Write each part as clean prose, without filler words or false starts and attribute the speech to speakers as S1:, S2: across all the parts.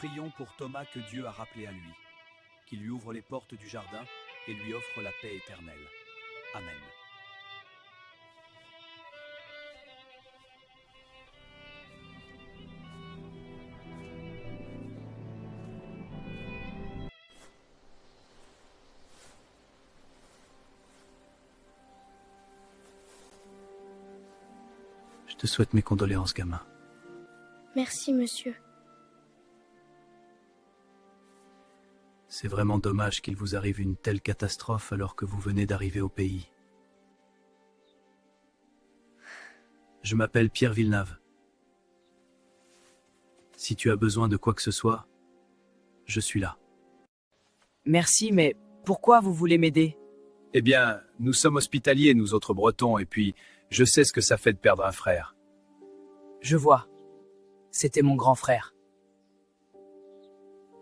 S1: Prions pour Thomas que Dieu a rappelé à lui, qu'il lui ouvre les portes du jardin et lui offre la paix éternelle. Amen. Je te souhaite mes condoléances, gamin.
S2: Merci, monsieur.
S1: C'est vraiment dommage qu'il vous arrive une telle catastrophe alors que vous venez d'arriver au pays. Je m'appelle Pierre Villeneuve. Si tu as besoin de quoi que ce soit, je suis là.
S3: Merci, mais pourquoi vous voulez m'aider?
S1: Eh bien, nous sommes hospitaliers, nous autres Bretons, et puis je sais ce que ça fait de perdre un frère.
S3: Je vois. C'était mon grand frère.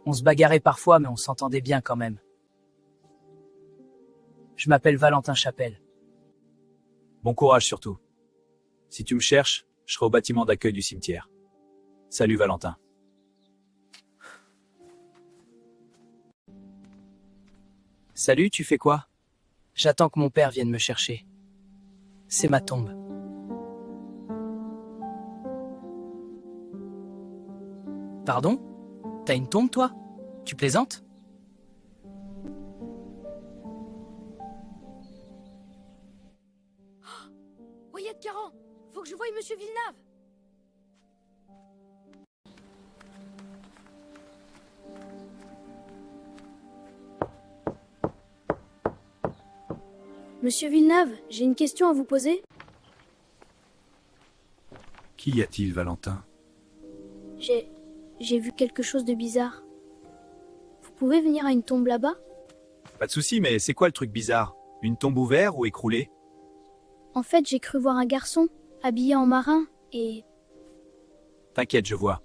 S3: On se bagarrait parfois, mais on s'entendait bien quand même. Je m'appelle Valentin Chapelle.
S1: Bon courage surtout. Si tu me cherches, je serai au bâtiment d'accueil du cimetière. Salut Valentin.
S3: Salut, tu fais quoi? J'attends que mon père vienne me chercher. C'est ma tombe. Pardon? T'as une tombe, toi? Tu plaisantes?
S2: Wyatt Caron, faut que je voie monsieur Villeneuve. Monsieur Villeneuve, j'ai une question à vous poser.
S1: Qu'y a-t-il, Valentin?
S2: J'ai vu quelque chose de bizarre. Vous pouvez venir à une tombe là-bas?
S1: Pas de souci, mais c'est quoi le truc bizarre? Une tombe ouverte ou écroulée?
S2: En fait, j'ai cru voir un garçon, habillé en marin, et...
S1: T'inquiète, je vois.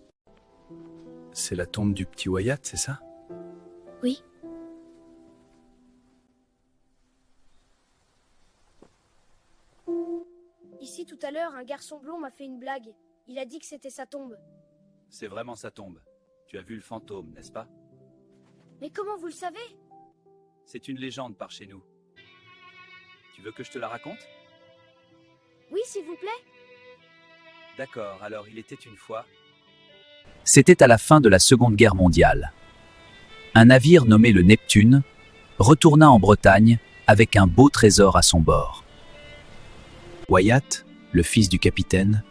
S1: C'est la tombe du petit Wyatt, c'est ça?
S2: Oui. Ici, tout à l'heure, un garçon blond m'a fait une blague. Il a dit que c'était sa tombe.
S1: C'est vraiment sa tombe. Tu as vu le fantôme, n'est-ce pas?
S2: Mais comment vous le savez?
S1: C'est une légende par chez nous. Tu veux que je te la raconte?
S2: Oui, s'il vous plaît.
S1: D'accord, alors il était une fois... C'était à la fin de la Seconde Guerre mondiale. Un navire nommé le Neptune retourna en Bretagne avec un beau trésor à son bord. Wyatt, le fils du capitaine,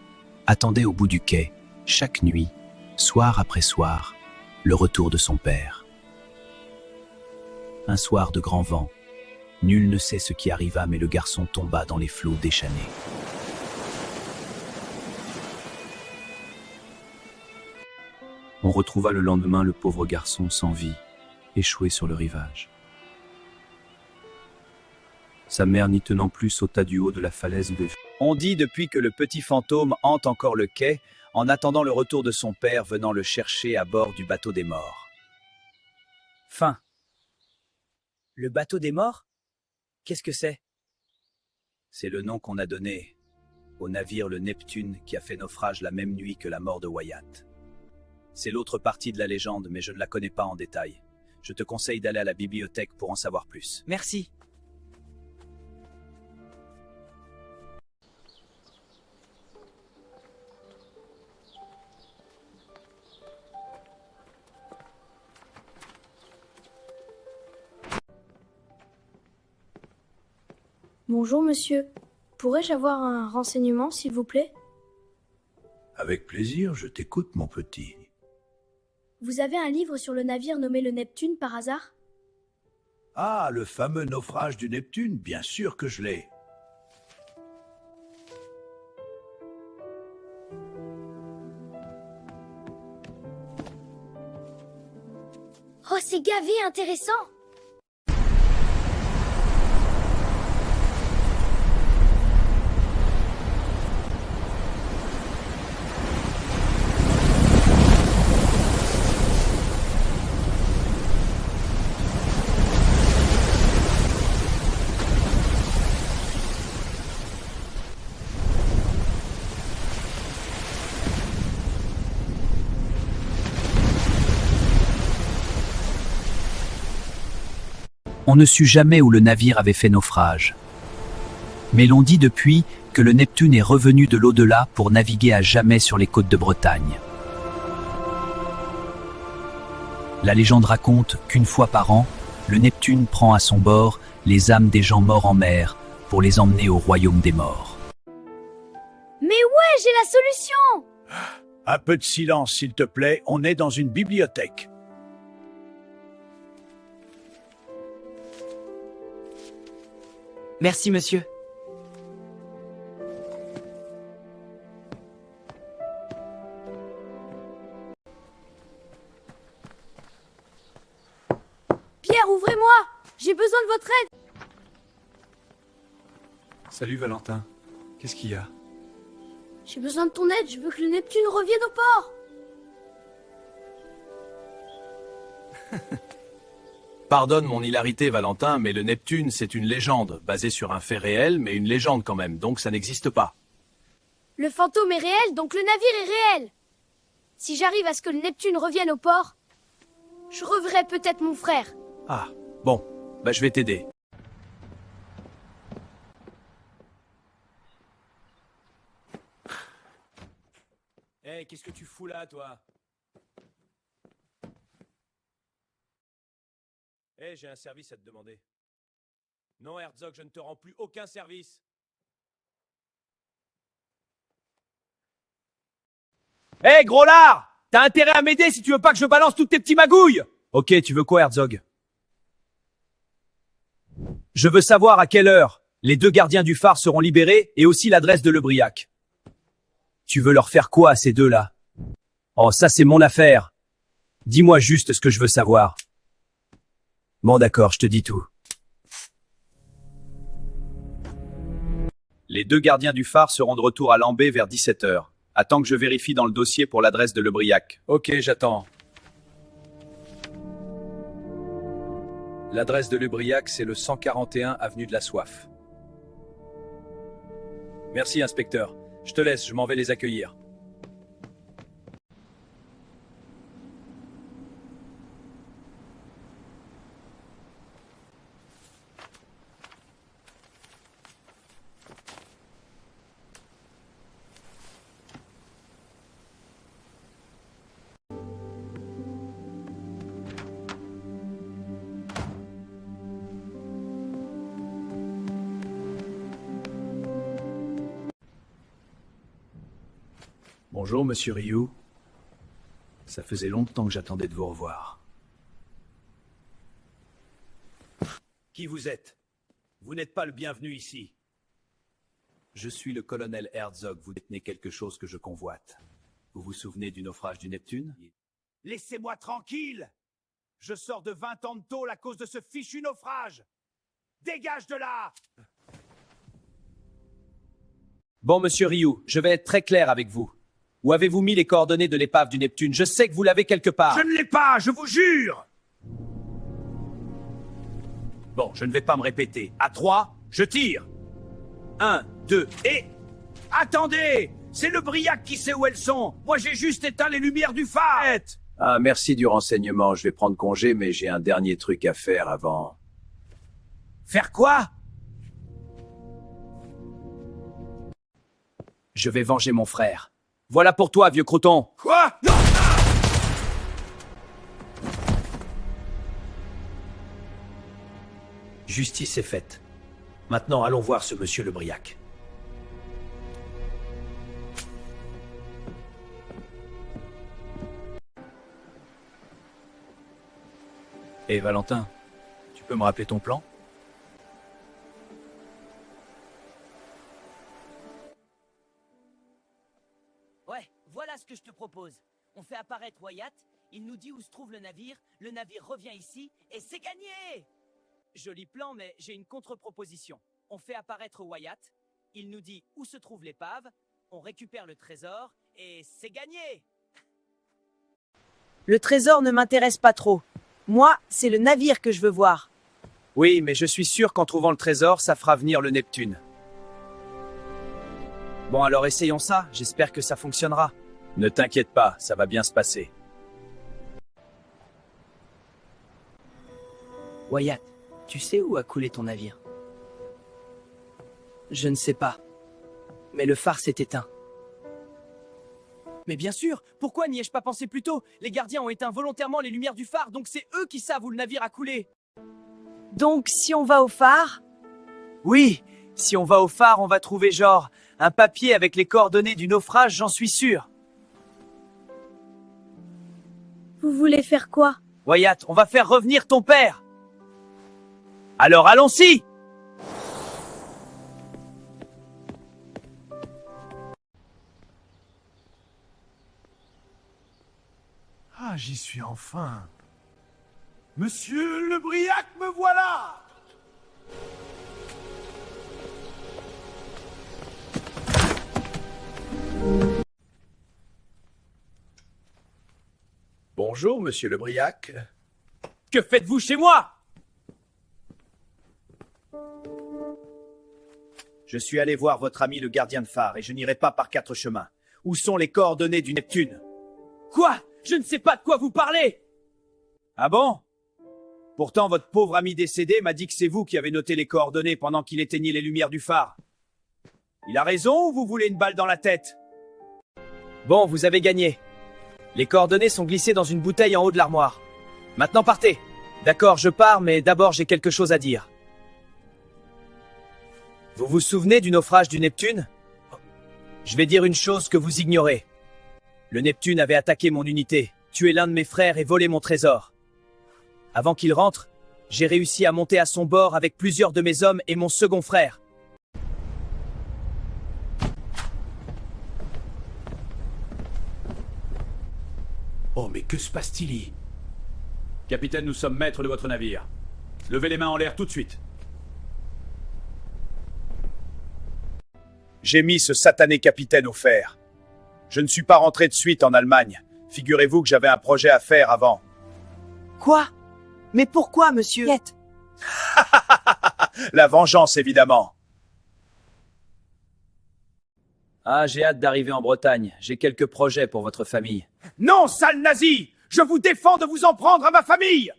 S1: attendait au bout du quai, chaque nuit, soir après soir, le retour de son père. Un soir de grand vent, nul ne sait ce qui arriva, mais le garçon tomba dans les flots déchaînés. On retrouva le lendemain le pauvre garçon sans vie, échoué sur le rivage. Sa mère, n'y tenant plus, sauta du haut de la falaise de... On dit depuis que le petit fantôme hante encore le quai, en attendant le retour de son père venant le chercher à bord du bateau des morts.
S3: Fin. Le bateau des morts? Qu'est-ce que c'est?
S1: C'est le nom qu'on a donné au navire le Neptune qui a fait naufrage la même nuit que la mort de Wyatt. C'est l'autre partie de la légende, mais je ne la connais pas en détail. Je te conseille d'aller à la bibliothèque pour en savoir plus.
S3: Merci.
S2: Bonjour, monsieur. Pourrais-je avoir un renseignement, s'il vous plaît?
S4: Avec plaisir, je t'écoute, mon petit.
S2: Vous avez un livre sur le navire nommé le Neptune, par hasard?
S4: Ah, le fameux naufrage du Neptune, bien sûr que je l'ai.
S2: Oh, c'est gavé intéressant!
S1: On ne sut jamais où le navire avait fait naufrage. Mais l'on dit depuis que le Neptune est revenu de l'au-delà pour naviguer à jamais sur les côtes de Bretagne. La légende raconte qu'une fois par an, le Neptune prend à son bord les âmes des gens morts en mer pour les emmener au royaume des morts.
S2: Mais ouais, j'ai la solution!
S4: Un peu de silence, s'il te plaît, on est dans une bibliothèque.
S3: Merci, monsieur.
S2: Pierre, ouvrez-moi! J'ai besoin de votre aide!
S5: Salut Valentin, qu'est-ce qu'il y a?
S2: J'ai besoin de ton aide, je veux que le Neptune revienne au port!
S5: Pardonne mon hilarité Valentin, mais le Neptune c'est une légende, basée sur un fait réel, mais une légende quand même, donc ça n'existe pas.
S2: Le fantôme est réel, donc le navire est réel! Si j'arrive à ce que le Neptune revienne au port, je reverrai peut-être mon frère.
S5: Ah, bon, bah je vais t'aider. Hé, qu'est-ce que tu fous là, toi? Hé, j'ai un service à te demander. Non, Herzog, je ne te rends plus aucun service. Hé, gros lard! T'as intérêt à m'aider si tu veux pas que je balance toutes tes petits magouilles!
S1: Ok, tu veux quoi, Herzog? Je veux savoir à quelle heure les 2 gardiens du phare seront libérés et aussi l'adresse de Le Briac. Tu veux leur faire quoi à ces deux-là? Oh, ça c'est mon affaire. Dis-moi juste ce que je veux savoir. Bon d'accord, je te dis tout. Les 2 gardiens du phare seront de retour à Lambé vers 17h. Attends que je vérifie dans le dossier pour l'adresse de Le Briac.
S5: Ok, j'attends.
S1: L'adresse de Le Briac, c'est le 141 avenue de la Soif. Merci, inspecteur. Je te laisse, je m'en vais les accueillir. Bonjour, monsieur Ryu. Ça faisait longtemps que j'attendais de vous revoir.
S4: Qui vous êtes? Vous n'êtes pas le bienvenu ici.
S1: Je suis le colonel Herzog. Vous détenez quelque chose que je convoite. Vous vous souvenez du naufrage du Neptune?
S4: Laissez-moi tranquille! Je sors de 20 ans de tôle à cause de ce fichu naufrage! Dégage de là!
S1: Bon, monsieur Ryu, je vais être très clair avec vous. Où avez-vous mis les coordonnées de l'épave du Neptune? Je sais que vous l'avez quelque part.
S4: Je ne l'ai pas, je vous jure!
S1: Bon, je ne vais pas me répéter. À 3, je tire. 1, 2, et...
S4: Attendez! C'est le Briac qui sait où elles sont! Moi j'ai juste éteint les lumières du phare!
S1: Ah, merci du renseignement. Je vais prendre congé, mais j'ai un dernier truc à faire avant.
S4: Faire quoi?
S1: Je vais venger mon frère. Voilà pour toi, vieux croton.
S4: Quoi? Non! Justice est faite. Maintenant, allons voir ce monsieur le Briac.
S1: Et Valentin, tu peux me rappeler ton plan?
S6: Ouais, voilà ce que je te propose. On fait apparaître Wyatt, il nous dit où se trouve le navire revient ici, et c'est gagné! Joli plan, mais j'ai une contre-proposition. On fait apparaître Wyatt, il nous dit où se trouve l'épave, on récupère le trésor, et c'est gagné!
S7: Le trésor ne m'intéresse pas trop. Moi, c'est le navire que je veux voir.
S1: Oui, mais je suis sûr qu'en trouvant le trésor, ça fera venir le Neptune. Bon, alors essayons ça. J'espère que ça fonctionnera. Ne t'inquiète pas, ça va bien se passer.
S3: Wyatt, Tu sais où a coulé ton navire? Je ne sais pas. Mais le phare s'est éteint.
S6: Mais bien sûr, pourquoi n'y ai-je pas pensé plus tôt? Les gardiens ont éteint volontairement les lumières du phare, donc c'est eux qui savent où le navire a coulé.
S7: Donc, si on va au phare,
S3: Oui, si on va au phare, on va trouver genre un papier avec les coordonnées du naufrage, j'en suis sûr.
S2: Vous voulez faire quoi?
S3: Wyatt, on va faire revenir ton père. Alors allons-y!
S4: Ah, j'y suis enfin. Monsieur Le Briac, me voilà!
S5: Bonjour, monsieur Le Briac.
S6: Que faites-vous chez moi?
S1: Je suis allé voir votre ami le gardien de phare et je n'irai pas par 4 chemins. Où sont les coordonnées du Neptune?
S6: Quoi? Je ne sais pas de quoi vous parlez!
S1: Ah bon? Pourtant, votre pauvre ami décédé m'a dit que c'est vous qui avez noté les coordonnées pendant qu'il éteignait les lumières du phare. Il a raison ou vous voulez une balle dans la tête?
S3: Bon, vous avez gagné. Les coordonnées sont glissées dans une bouteille en haut de l'armoire. Maintenant partez. D'accord, je pars, mais d'abord j'ai quelque chose à dire. Vous vous souvenez du naufrage du Neptune? Je vais dire une chose que vous ignorez. Le Neptune avait attaqué mon unité, tué l'un de mes frères et volé mon trésor. Avant qu'il rentre, j'ai réussi à monter à son bord avec plusieurs de mes hommes et mon second frère.
S4: Oh, mais que se passe-t-il?
S1: Capitaine, nous sommes maîtres de votre navire. Levez les mains en l'air tout de suite. J'ai mis ce satané capitaine au fer. Je ne suis pas rentré de suite en Allemagne. Figurez-vous que j'avais un projet à faire avant.
S7: quoi? Mais pourquoi, monsieur? Yet.
S1: La vengeance, évidemment.
S3: Ah, j'ai hâte d'arriver en Bretagne. J'ai quelques projets pour votre famille.
S4: Non, sale nazi! Je vous défends de vous en prendre à ma famille!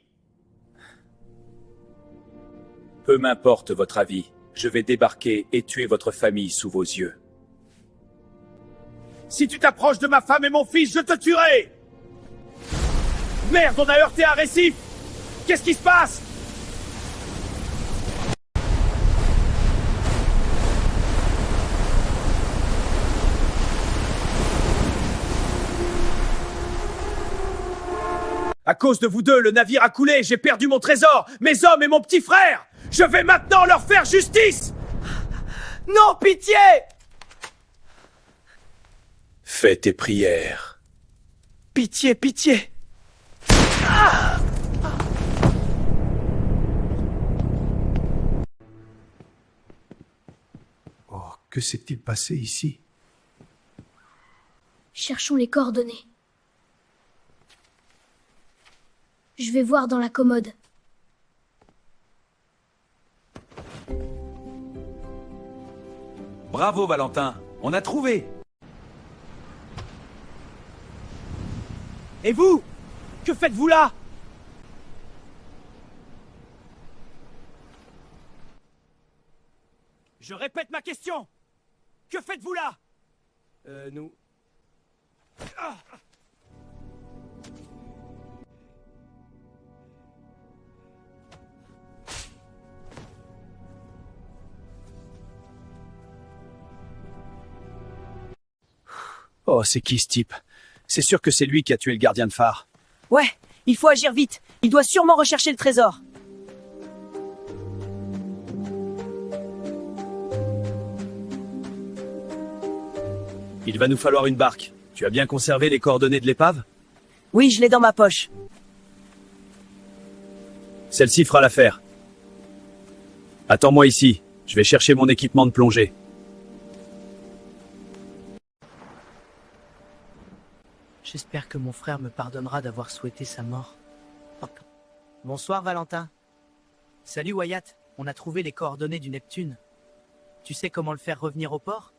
S1: Peu m'importe votre avis. Je vais débarquer et tuer votre famille sous vos yeux.
S4: Si tu t'approches de ma femme et mon fils, je te tuerai! Merde, on a heurté un récif! Qu'est-ce qui se passe? À cause de vous deux, le navire a coulé, j'ai perdu mon trésor, mes hommes et mon petit frère! Je vais maintenant leur faire justice!
S7: Non, pitié!
S5: Fais tes prières.
S7: Pitié, pitié!
S4: Oh, que s'est-il passé ici?
S2: Cherchons les coordonnées. Je vais voir dans la commode.
S5: Bravo, Valentin. On a trouvé.
S6: Et vous? Que faites-vous là? Je répète ma question. Que faites-vous là?
S3: Nous...
S1: Oh, c'est qui ce type? C'est sûr que c'est lui qui a tué le gardien de phare.
S7: Ouais, il faut agir vite. Il doit sûrement rechercher le trésor.
S1: Il va nous falloir une barque. Tu as bien conservé les coordonnées de l'épave?
S7: Oui, je l'ai dans ma poche.
S1: Celle-ci fera l'affaire. Attends-moi ici. Je vais chercher mon équipement de plongée.
S3: J'espère que mon frère me pardonnera d'avoir souhaité sa mort. Bonsoir, Valentin. Salut, Wyatt. On a trouvé les coordonnées du Neptune. Tu sais comment le faire revenir au port?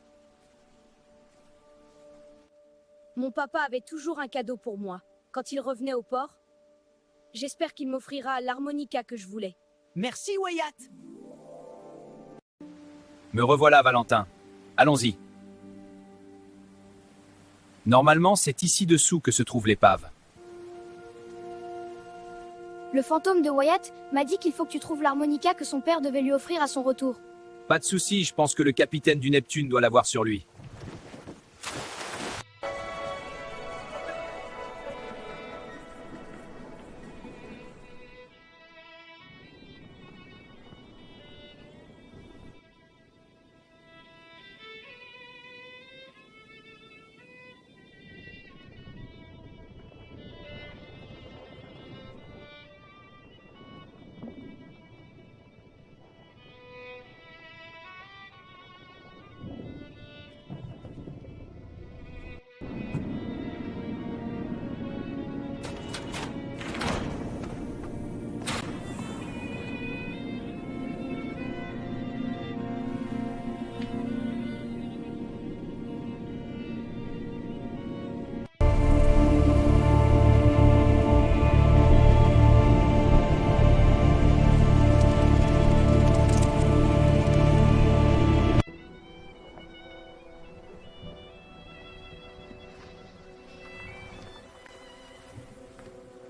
S2: Mon papa avait toujours un cadeau pour moi, quand il revenait au port. J'espère qu'il m'offrira l'harmonica que je voulais.
S6: Merci, Wyatt.
S3: Me revoilà, Valentin. Allons-y. Normalement, c'est ici dessous que se trouve l'épave.
S2: Le fantôme de Wyatt m'a dit qu'il faut que tu trouves l'harmonica que son père devait lui offrir à son retour.
S3: Pas de souci, je pense que le capitaine du Neptune doit l'avoir sur lui.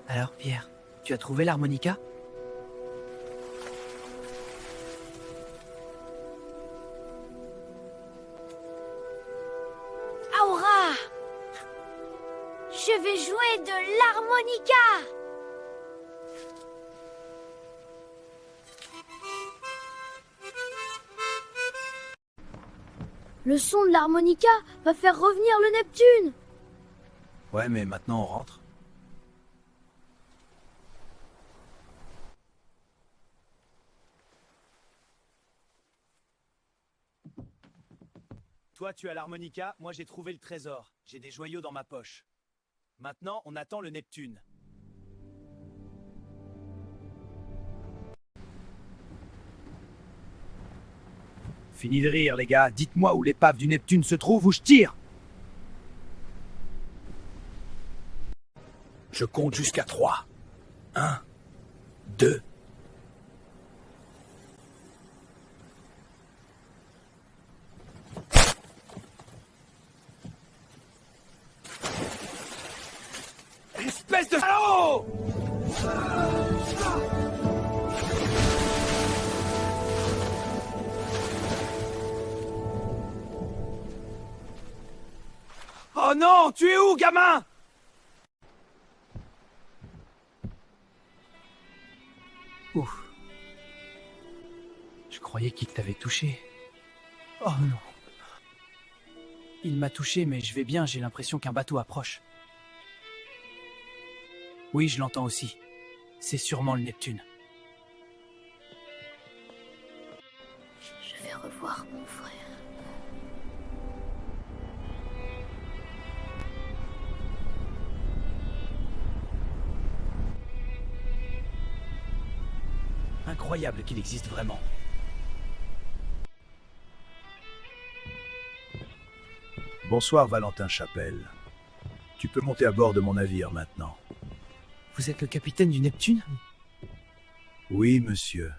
S6: Alors, Pierre, tu as trouvé l'harmonica?
S2: Aura! Je vais jouer de l'harmonica! Le son de l'harmonica va faire revenir le Neptune!
S1: Ouais, mais maintenant on rentre.
S3: Toi, tu as l'harmonica, moi j'ai trouvé le trésor. J'ai des joyaux dans ma poche. Maintenant, on attend le Neptune.
S4: Fini de rire, les gars. Dites-moi où l'épave du Neptune se trouve ou je tire. Je compte jusqu'à 3. 1, 2. Espèce de salaud! Oh non, tu es où, gamin?
S6: Ouf. Je croyais qu'il t'avait touché. Oh non. Il m'a touché, mais je vais bien, j'ai l'impression qu'un bateau approche. Oui, je l'entends aussi. C'est sûrement le Neptune.
S2: Je vais revoir mon frère.
S3: Incroyable qu'il existe vraiment.
S4: Bonsoir, Valentin Chapelle. Tu peux monter à bord de mon navire maintenant.
S6: Vous êtes le capitaine du Neptune?
S4: Oui, monsieur.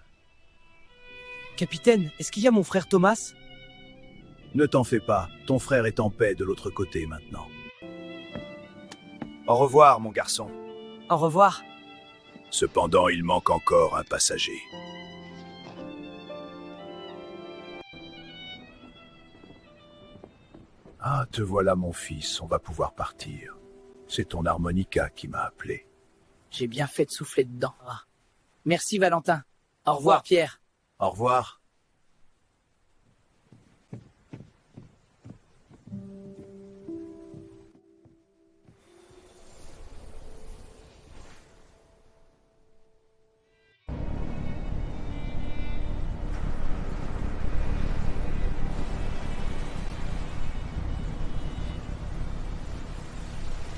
S6: Capitaine, est-ce qu'il y a mon frère Thomas?
S4: Ne t'en fais pas, ton frère est en paix de l'autre côté maintenant. Au revoir, mon garçon.
S6: Au revoir.
S4: Cependant, il manque encore un passager. Ah, te voilà, mon fils, on va pouvoir partir. C'est ton harmonica qui m'a appelé.
S6: J'ai bien fait de souffler dedans. Ah. Merci Valentin. Au revoir Pierre.
S4: Au revoir.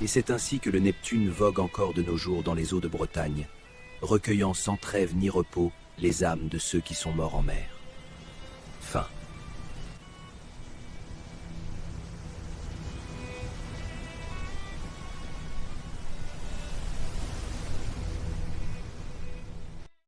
S1: Et c'est ainsi que le Neptune vogue encore de nos jours dans les eaux de Bretagne, recueillant sans trêve ni repos les âmes de ceux qui sont morts en mer. Fin.